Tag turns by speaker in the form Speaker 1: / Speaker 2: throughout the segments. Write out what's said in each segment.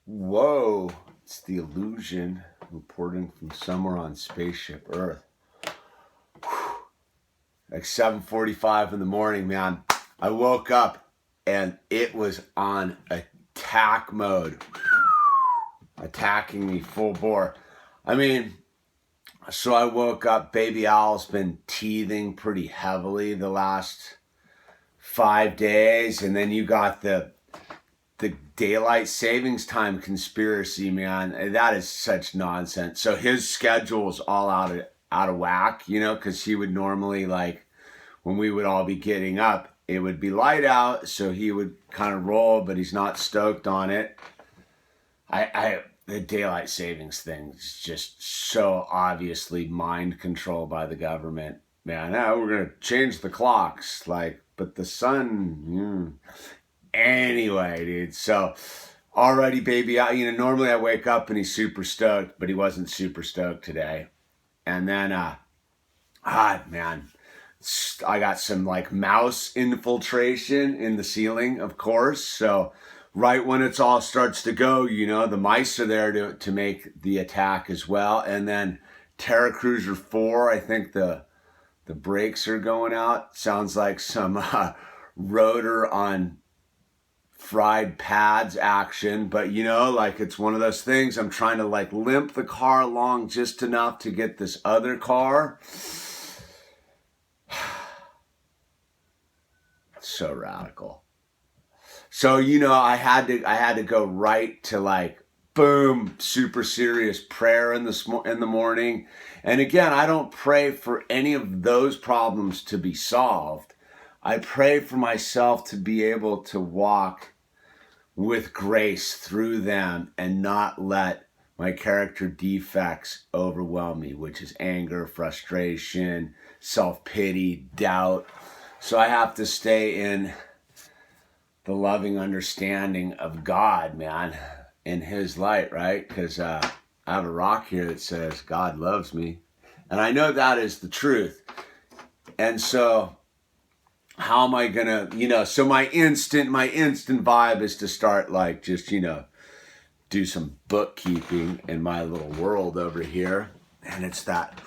Speaker 1: Whoa, it's the illusion reporting from somewhere on spaceship Earth. Like 7:45 in the morning, man. I woke up and it was on attack mode, attacking me full bore. I mean, so I woke up, baby owl's been teething pretty heavily the last 5 days, and then you got the daylight savings time conspiracy, man. That is such nonsense. So his schedule is all out of whack, because he would normally, like, when we would all be getting up, it would be light out, so he would kind of roll, but he's not stoked on it. The daylight savings thing is just so obviously mind control by the government. Man, now we're gonna change the clocks, like, but the sun. Anyway, dude. So already, baby, normally I wake up and he's super stoked, but he wasn't super stoked today. And then, man, I got some like mouse infiltration in the ceiling, of course. So right when it's all starts to go, the mice are there to make the attack as well. And then Terra Cruiser 4, I think the brakes are going out. Sounds like some rotor on fried pads action, but like, it's one of those things. I'm trying to like limp the car along just enough to get this other car. So radical. So I had to go right to, like, boom, super serious prayer in the morning. And again, I don't pray for any of those problems to be solved. I pray for myself to be able to walk with grace through them and not let my character defects overwhelm me, which is anger, frustration, self-pity, doubt. So I have to stay in the loving understanding of God, man, in his light, right? Because I have a rock here that says God loves me. And I know that is the truth. And so how am I gonna, so my instant vibe is to start, like, just, do some bookkeeping in my little world over here. And it's that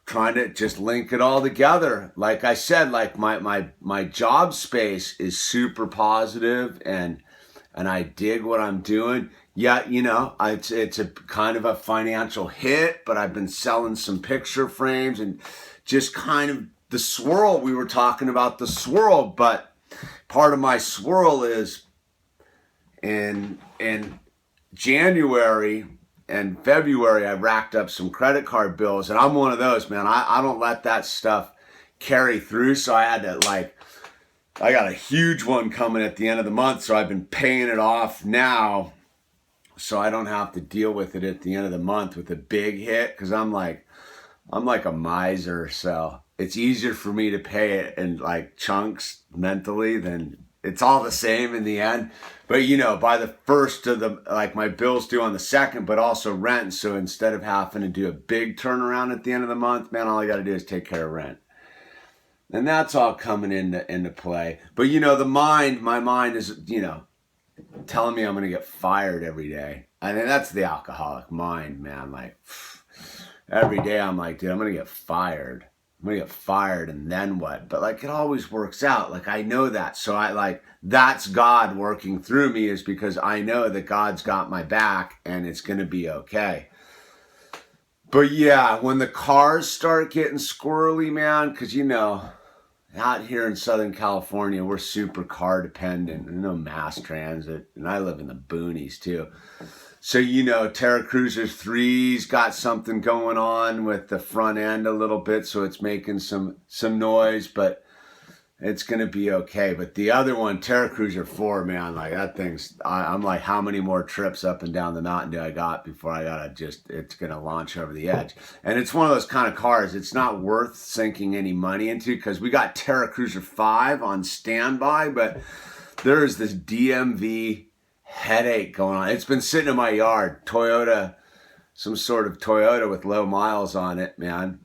Speaker 1: trying to just link it all together. Like I said, like my job space is super positive, and I dig what I'm doing. Yeah, it's a kind of a financial hit, but I've been selling some picture frames and just kind of the swirl. We were talking about the swirl, but part of my swirl is in January and February, I racked up some credit card bills, and I'm one of those, man. I don't let that stuff carry through. So I had to, like, I got a huge one coming at the end of the month. So I've been paying it off now, so I don't have to deal with it at the end of the month with a big hit. Cause I'm like a miser. So it's easier for me to pay it in, like, chunks mentally than it's all the same in the end. But by the first of the, like, my bill's due on the second, but also rent. So instead of having to do a big turnaround at the end of the month, man, all I got to do is take care of rent. And that's all coming into play. But my mind is, telling me I'm going to get fired every day. I mean, that's the alcoholic mind, man. Like, every day I'm like, dude, I'm going to get fired. I'm going to get fired, and then what? But, like, it always works out. Like, I know that. So that's God working through me, is because I know that God's got my back and it's going to be okay. But yeah, when the cars start getting squirrely, man, because, out here in Southern California, we're super car dependent. There's no mass transit, and I live in the boonies too. So, Terra Cruiser 3's got something going on with the front end a little bit, so it's making some noise, but it's going to be okay. But the other one, Terra Cruiser 4, man, like, that thing's, I'm like, how many more trips up and down the mountain do I got before it's going to launch over the edge? And it's one of those kind of cars, it's not worth sinking any money into, because we got Terra Cruiser 5 on standby, but there's this DMV headache going on. It's been sitting in my yard. Toyota, some sort of Toyota with low miles on it, man.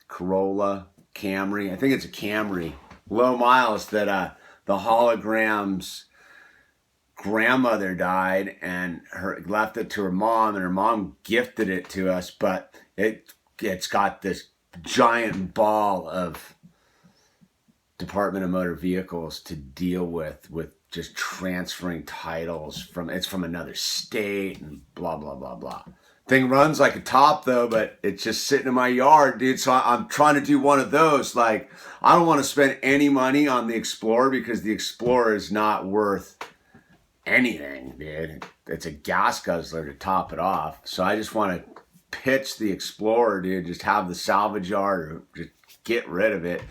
Speaker 1: Corolla, Camry. I think it's a Camry. Low miles that the holograms grandmother died and left it to her mom, and her mom gifted it to us, but it's got this giant ball of Department of Motor Vehicles to deal with just transferring titles from another state and blah blah blah blah. Thing runs like a top though, but it's just sitting in my yard, dude. So I'm trying to do one of those. Like, I don't want to spend any money on the Explorer because the Explorer is not worth anything, dude. It's a gas guzzler to top it off. So I just want to pitch the Explorer, dude. Just have the salvage yard or just get rid of it.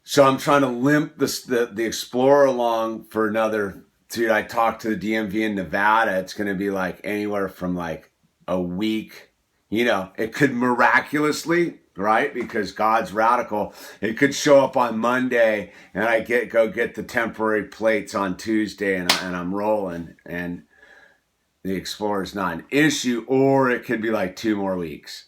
Speaker 1: So I'm trying to limp the Explorer along for another, dude. I talked to the DMV in Nevada. It's going to be like anywhere from like a week. You know, it could miraculously, right? Because God's radical. It could show up on Monday and I go get the temporary plates on Tuesday and I'm rolling and the Explorer's not an issue, or it could be like 2 more weeks.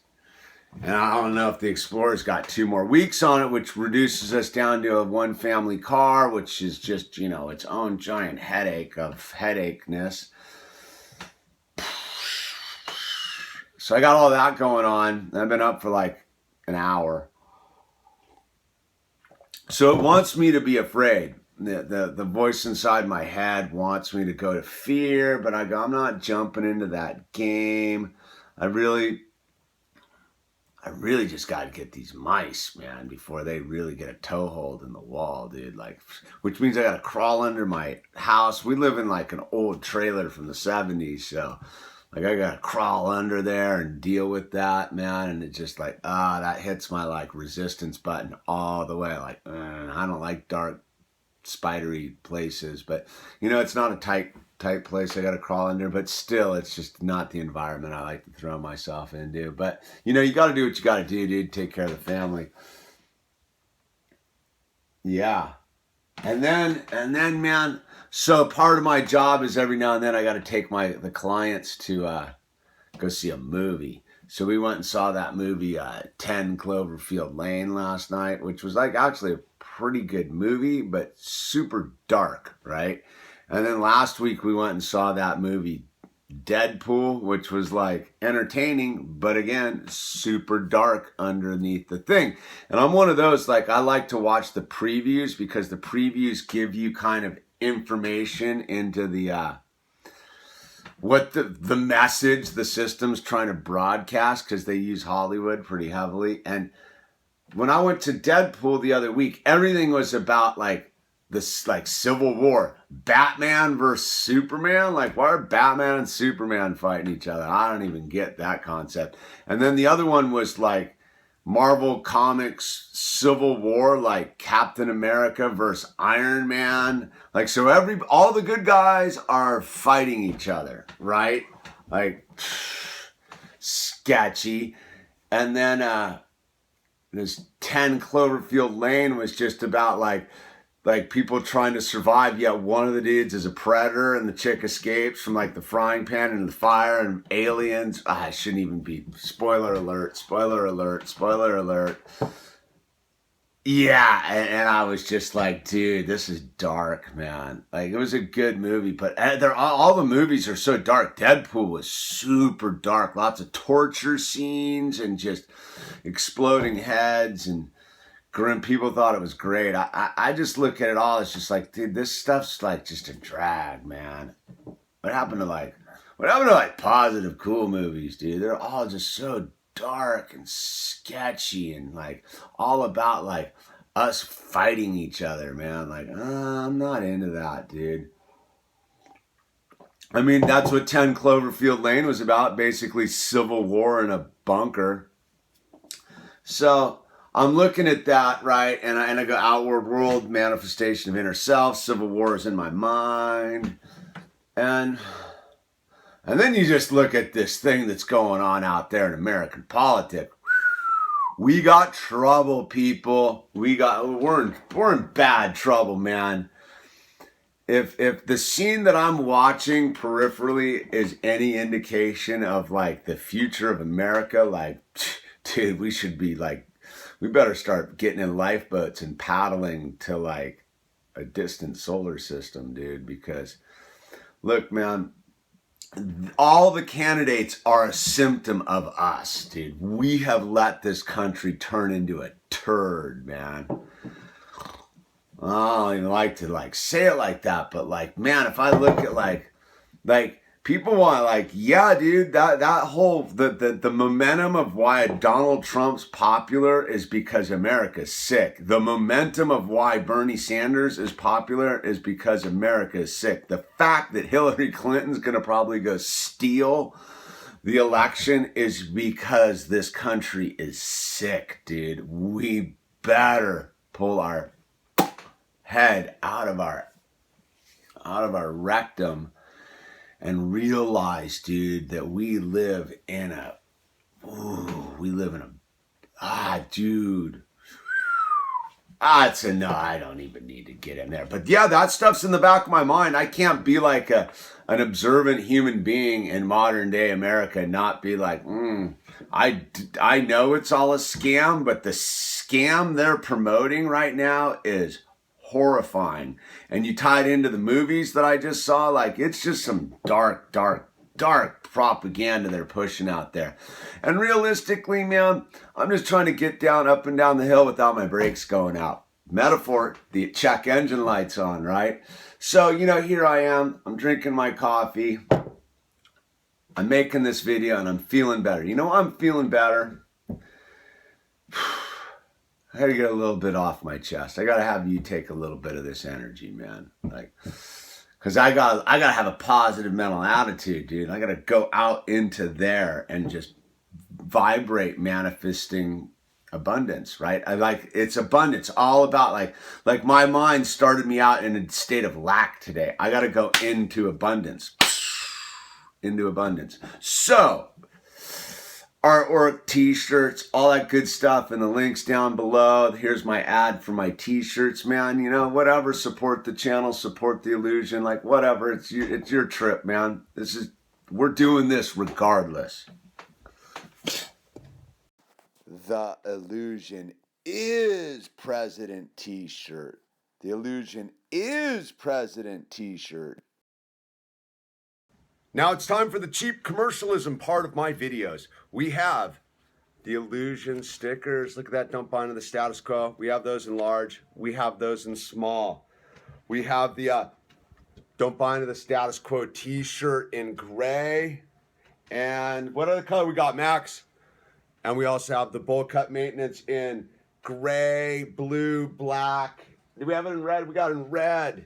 Speaker 1: And I don't know if the Explorer's got 2 more weeks on it, which reduces us down to a 1-family car, which is just, you know, its own giant headache of headache-ness. So I got all that going on. I've been up for like an hour. So it wants me to be afraid. The voice inside my head wants me to go to fear, but I go, I'm not jumping into that game. I really just got to get these mice, man, before they really get a toehold in the wall, dude. Like, which means I got to crawl under my house. We live in like an old trailer from the 70s, so like I got to crawl under there and deal with that, man. And it's just like, that hits my like resistance button all the way. Like, I don't like dark, spidery places, but you know, it's not a tight place I got to crawl under, but still, it's just not the environment I like to throw myself into. But you know, you got to do what you got to do, dude. Take care of the family. Yeah. And then, man, so part of my job is every now and then I got to take the clients to go see a movie. So we went and saw that movie 10 Cloverfield Lane last night, which was like actually a pretty good movie, but super dark, right? And then last week we went and saw that movie Deadpool, which was like entertaining, but again, super dark underneath the thing. And I'm one of those, like, I like to watch the previews because the previews give you kind of information into the what the message the system's trying to broadcast, because they use Hollywood pretty heavily. And when I went to Deadpool the other week, everything was about like this, like Civil War, Batman versus Superman. Like, why are Batman and Superman fighting each other? I don't even get that concept. And then the other one was like Marvel Comics Civil War, like Captain America versus Iron Man. Like, so all the good guys are fighting each other, right? Like, sketchy. And then this 10 Cloverfield Lane was just about like people trying to survive, yet one of the dudes is a predator and the chick escapes from like the frying pan into the fire and aliens. I shouldn't even be. Spoiler alert, spoiler alert, spoiler alert. Yeah, and I was just like, dude, this is dark, man. Like, it was a good movie, but all the movies are so dark. Deadpool was super dark. Lots of torture scenes and just exploding heads and grim. People thought it was great. I just look at it all. It's just like, dude, this stuff's like just a drag, man. What happened to like positive, cool movies, dude? They're all just so dark and sketchy and like all about like us fighting each other, man. Like, I'm not into that, dude. I mean, that's what 10 Cloverfield Lane was about. Basically, Civil War in a bunker. So I'm looking at that, right? And I go outward world, manifestation of inner self, Civil War is in my mind. And then you just look at this thing that's going on out there in American politics. We got trouble, people. We're in bad trouble, man. If the scene that I'm watching peripherally is any indication of like the future of America, like, dude, we better start getting in lifeboats and paddling to like a distant solar system, dude, because Look, man, all the candidates are a symptom of us, dude. We have let this country turn into a turd, man. I don't even like to like say it like that, but like, man, if I look at like people want like, yeah, dude, that whole the momentum of why Donald Trump's popular is because America's sick. The momentum of why Bernie Sanders is popular is because America is sick. The fact that Hillary Clinton's gonna probably go steal the election is because this country is sick, dude. We better pull our head out of our rectum and realize, dude, that we live in a dude. It's a no, I don't even need to get in there. But yeah, that stuff's in the back of my mind. I can't be like an observant human being in modern day America and not be like, I know it's all a scam, but the scam they're promoting right now is horrifying. And you tie it into the movies that I just saw, like it's just some dark propaganda they're pushing out there. And realistically, man, I'm just trying to get down up and down the hill without my brakes going out. Metaphor, the check engine lights on, right? So, you know, here I am, I'm drinking my coffee, I'm making this video and I'm feeling better. You know, I'm feeling better. I gotta get a little bit off my chest. I gotta have you take a little bit of this energy, man. Like, cause I gotta have a positive mental attitude, dude. I gotta go out into there and just vibrate manifesting abundance, right? It's abundance, all about like my mind started me out in a state of lack today. I gotta go into abundance, So, artwork, t-shirts, all that good stuff, and the links down below. Here's my ad for my t-shirts, man. You know, whatever, support the channel, support the illusion, like whatever. It's your trip, man. We're doing this regardless. The illusion is President t-shirt. The illusion is President t-shirt. Now it's time for the cheap commercialism part of my videos. We have the illusion stickers. Look at that, don't buy into the status quo. We have those in large. We have those in small. We have the don't buy into the status quo t-shirt in gray. And what other color we got, Max? And we also have the bowl cut maintenance in gray, blue, black. Do we have it in red? We got it in red.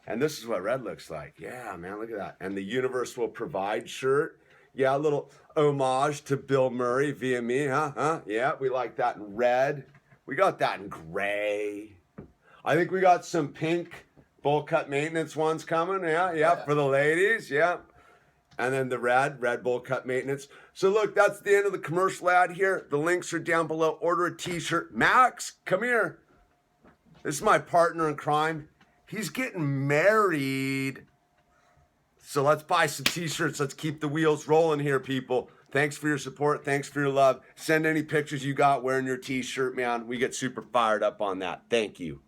Speaker 1: And this is what red looks like. Yeah, man, look at that. And the Universe Will Provide shirt. Yeah, a little homage to Bill Murray via me, huh? Yeah, we like that in red. We got that in gray. I think we got some pink bowl cut maintenance ones coming. Yeah, for the ladies, yeah. And then the red bowl cut maintenance. So look, that's the end of the commercial ad here. The links are down below. Order a t-shirt. Max, come here. This is my partner in crime. He's getting married. So let's buy some t-shirts. Let's keep the wheels rolling here, people. Thanks for your support. Thanks for your love. Send any pictures you got wearing your t-shirt, man. We get super fired up on that. Thank you.